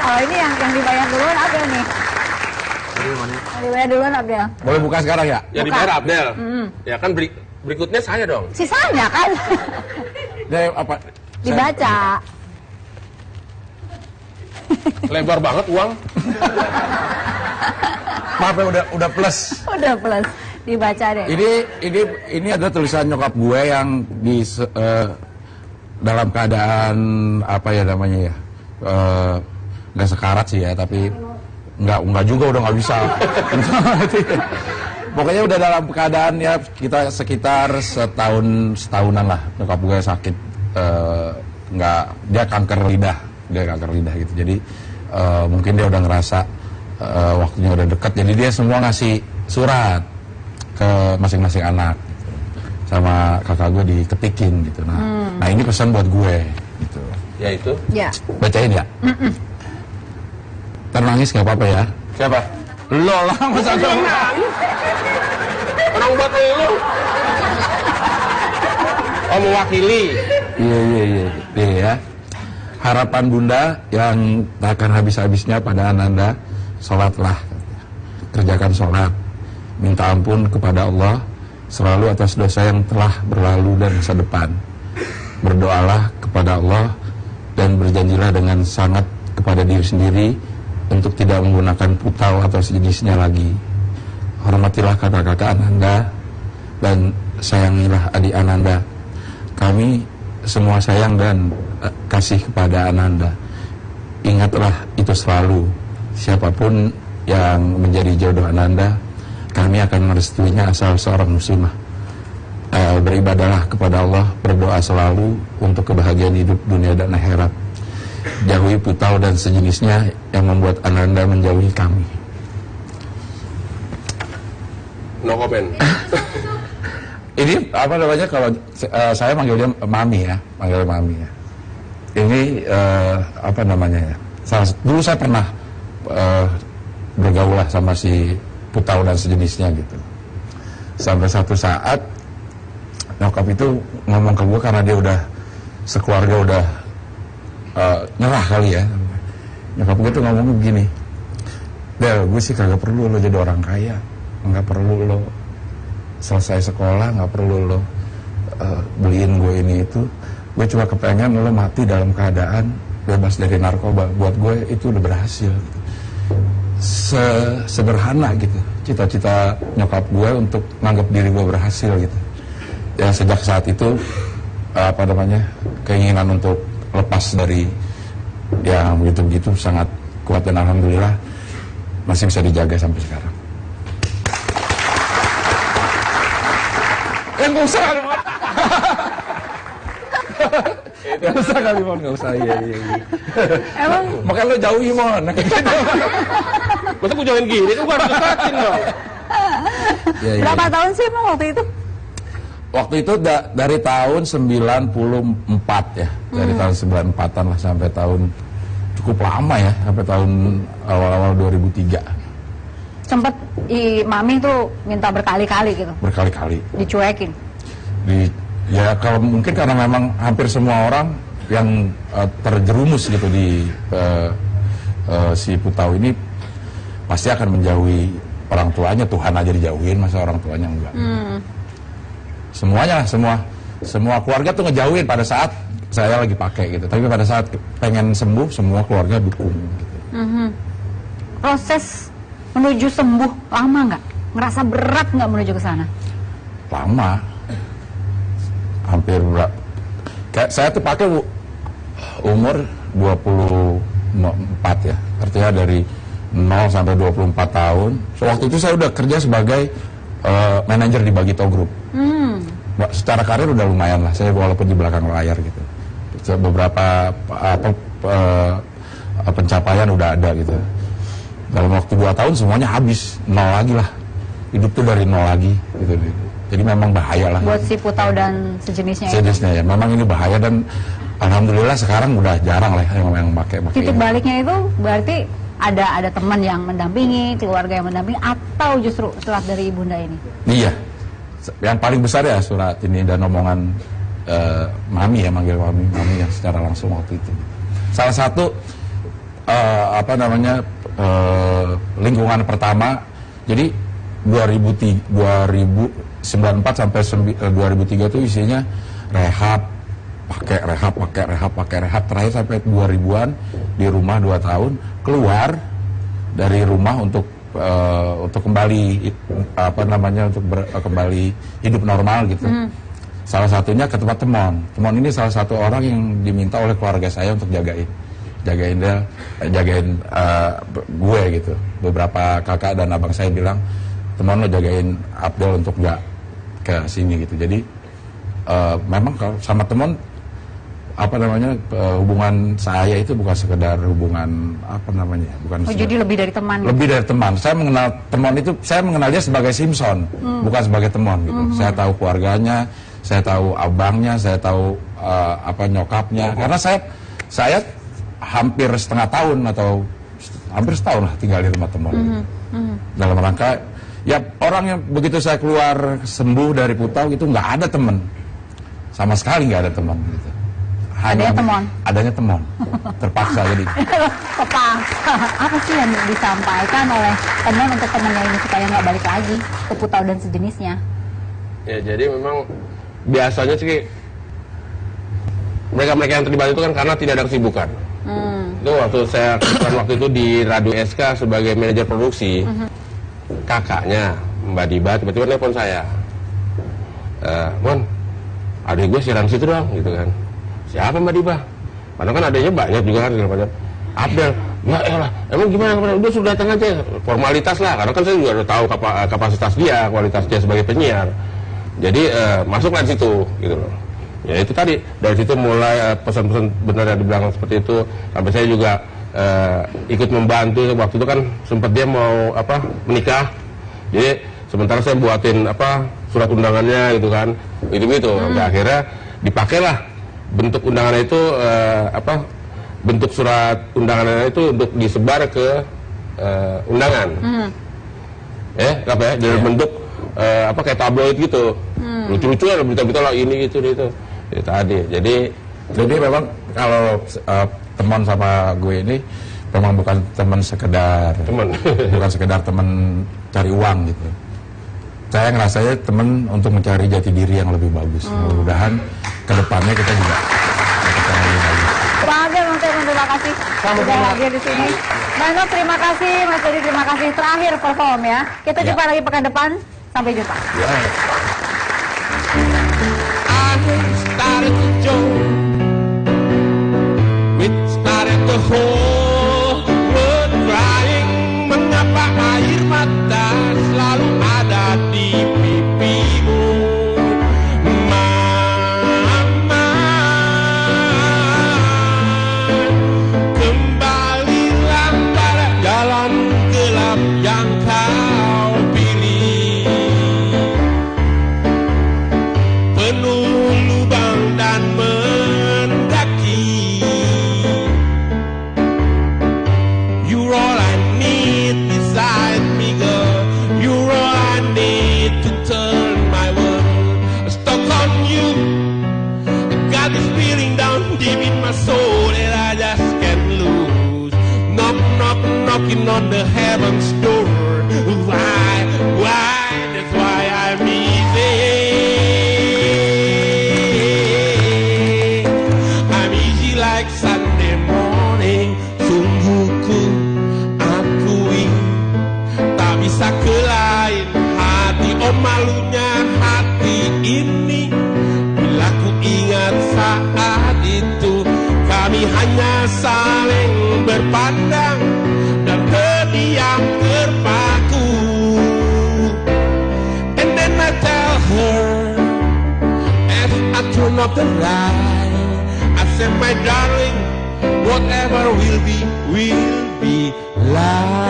Kalau ini yang dibayar duluan Abdel nih. Yang dibayar duluan Abdel. Boleh buka sekarang ya? Ya dibayar Abdel. Ya kan berikutnya saya dong. Sisanya kan. Dia apa? Dibaca. Lebar banget uang. Maaf ya, udah plus. Udah plus. Dibaca deh. Ini adalah tulisan nyokap gue yang di dalam keadaan apa ya namanya ya? Nggak sekarat sih ya, tapi nggak juga, udah nggak bisa. Pokoknya udah dalam keadaan ya kita sekitar setahunan lah nyokap gue sakit, dia kanker lidah gitu. Jadi mungkin dia udah ngerasa waktunya udah dekat, jadi dia semua ngasih surat ke masing-masing anak gitu. Sama kakak gue diketikin gitu. Nah ini pesan buat gue gitu. Ya itu. Ya. Bacain ya. Ntar nangis nggak apa-apa ya. Siapa? Lo lah, masa lo nangis? Orang buat lo. Oh, mewakili. Iya ya. Harapan Bunda yang tak akan habis-habisnya pada Ananda, sholatlah, kerjakan sholat, minta ampun kepada Allah selalu atas dosa yang telah berlalu dan masa depan. Berdoalah kepada Allah dan berjanjilah dengan sangat kepada diri sendiri untuk tidak menggunakan putau atau sejenisnya lagi. Hormatilah kakak-kakak Ananda dan sayangilah adik Ananda. Kami semua sayang dan kasih kepada Ananda. Ingatlah itu selalu. Siapapun yang menjadi jodoh Ananda, kami akan merestuinya asal seorang muslimah. Beribadahlah kepada Allah, berdoa selalu untuk kebahagiaan hidup dunia dan akhirat. Jauhi putau dan sejenisnya yang membuat Ananda menjauhi kami. No comment. Ini apa namanya, kalau saya manggil dia Mami ya, manggil Mami ya. Ini apa namanya ya? Dulu saya pernah bergaul lah sama si putau dan sejenisnya gitu. Sampai satu saat nyokap itu ngomong ke gue karena dia udah sekeluarga udah nyerah kali ya. Nyokap gue tuh ngomong begini, Del, gue sih kagak perlu lo jadi orang kaya, nggak perlu lo selesai sekolah, nggak perlu lo beliin gue ini itu. Gue cuma kepengen lo mati dalam keadaan bebas dari narkoba. Buat gue itu udah berhasil. Sederhana gitu cita-cita nyokap gue untuk nganggap diri gue berhasil gitu. Ya sejak saat itu apa namanya, keinginan untuk lepas dari yang begitu-begitu sangat kuat dan alhamdulillah masih bisa dijaga sampai sekarang. Nggak usah kali, Mon. Nggak usah kali, Mon. Nggak usah, iya. Emang? Makanya lo jauhi, Mon. Masa gue jauhin gini, kan gue harus dekatin dong. Berapa tahun sih emang waktu itu? Waktu itu dari tahun 94 ya. Dari tahun 94-an lah sampai tahun, cukup lama ya, sampai tahun awal-awal 2003. Sempet Mami tuh minta berkali-kali gitu. Berkali-kali. Dicuekin. Ya kalau mungkin karena memang hampir semua orang yang terjerumus gitu di si putau ini pasti akan menjauhi orang tuanya. Tuhan aja dijauhin, masa orang tuanya enggak. Semuanya, semua keluarga tuh ngejauhin pada saat saya lagi pakai gitu. Tapi pada saat pengen sembuh, semua keluarga dukung gitu. Proses menuju sembuh lama nggak? Ngerasa berat nggak menuju ke sana? Lama, hampir berat. Kayak saya tuh pakai umur 24 ya, artinya dari 0 sampai 24 tahun. So, waktu itu saya udah kerja sebagai manajer di Bagito Group. Secara karir udah lumayan lah, saya walaupun di belakang layar gitu. Beberapa pencapaian udah ada gitu. Dalam waktu 2 tahun semuanya habis, nol lagi lah. Hidup tuh dari nol lagi gitu. Jadi memang bahaya lah. Buat si putau dan sejenisnya. Sejenisnya ya, memang ini bahaya dan alhamdulillah sekarang udah jarang lah yang pakai. Titik baliknya itu berarti ada teman yang mendampingi, keluarga yang mendampingi, atau justru surat dari ibunda ini? Iya, yang paling besar ya surat ini dan omongan Mami ya, manggil Mami yang secara langsung waktu itu. Salah satu lingkungan pertama. Jadi 2094 sampai 2003 itu isinya rehab, pakai rehab terakhir sampai 2000-an di rumah 2 tahun, keluar dari rumah untuk kembali kembali hidup normal gitu. Salah satunya ke tempat Temon. Temon ini salah satu orang yang diminta oleh keluarga saya untuk jagain gue gitu. Beberapa kakak dan abang saya bilang, Temon lo jagain Abdel untuk nggak ke sini gitu. Jadi memang kalau sama Temon hubungan saya itu bukan sekedar hubungan jadi lebih dari teman. Lebih dari teman. Saya mengenal Temon itu, saya mengenal dia sebagai Simpson, bukan sebagai Temon gitu. Saya tahu keluarganya, saya tahu abangnya, saya tahu nyokapnya. Karena saya hampir setengah tahun atau hampir setahun lah tinggal di rumah Temon. Dalam rangka ya orang yang begitu saya keluar sembuh dari Putau itu nggak ada teman, sama sekali nggak ada teman gitu. Adanya Temon. Adanya Temon. Terpaksa jadi. Terpaksa. Apa sih yang disampaikan oleh Temon untuk temannya ini supaya nggak balik lagi ke Putau dan sejenisnya? Ya jadi memang biasanya sih mereka yang terlibat itu kan karena tidak ada kesibukan. Itu waktu itu di Radio SK sebagai manajer produksi, kakaknya Mbak Diba tiba-tiba nelpon saya, Mon, adik gue siaran situ dong, gitu kan. Siapa Mbak Diba? Padahal kan adanya banyak juga kan, Abdel. Ya elah, emang gimana? Udah sudah datang aja, formalitas lah. Karena kan saya juga udah tahu kapasitas dia, kualitas dia sebagai penyiar. Jadi masuklah di situ, gitu loh. Ya itu tadi, dari situ mulai pesan-pesan benar yang dibilang seperti itu. Sampai saya juga ikut membantu. Waktu itu kan sempat dia mau menikah. Jadi sementara saya buatin surat undangannya gitu kan, gitu. Sampai akhirnya dipakailah bentuk undangannya itu bentuk surat undangannya itu untuk disebar ke undangan. Dari bentuk kayak tabloid gitu. Lucu-lucu lah berita-berita lah ini gitu. Itu tadi. Jadi memang kalau teman sama gue ini memang bukan teman sekedar bukan sekedar teman cari uang gitu. Saya ngerasanya teman untuk mencari jati diri yang lebih bagus. Mudah-mudahan kedepannya kita juga lebih bagus. Terakhir Mas, terima kasih sudah hadir di sini. Mas Nur, terima kasih. Mas Dodi, terima kasih. Terakhir perform ya. Kita jumpa lagi pekan depan. Sampai jumpa. Started to joke, it started the whole world crying. Mengapa air mata selalu ada di pipimu, Mama? Kembalilah pada jalan gelap yang kau pilih, penuh lubang dan mendaki. You're all I need beside me, girl. You're all I need to turn my world. Stuck on you, I got this feeling down deep in my soul that I just can't lose. Knock, knock, knocking on the heaven's door. Why? That's why I'm easy. Like Sunday morning, sungguh ku akui tak bisa ke lain hati. Oh malunya hati ini bila ku ingat saat itu kami hanya saling berpandang dan terdiam terpaku. And then I tell her as I turn off the light, I said, my darling, whatever will be life.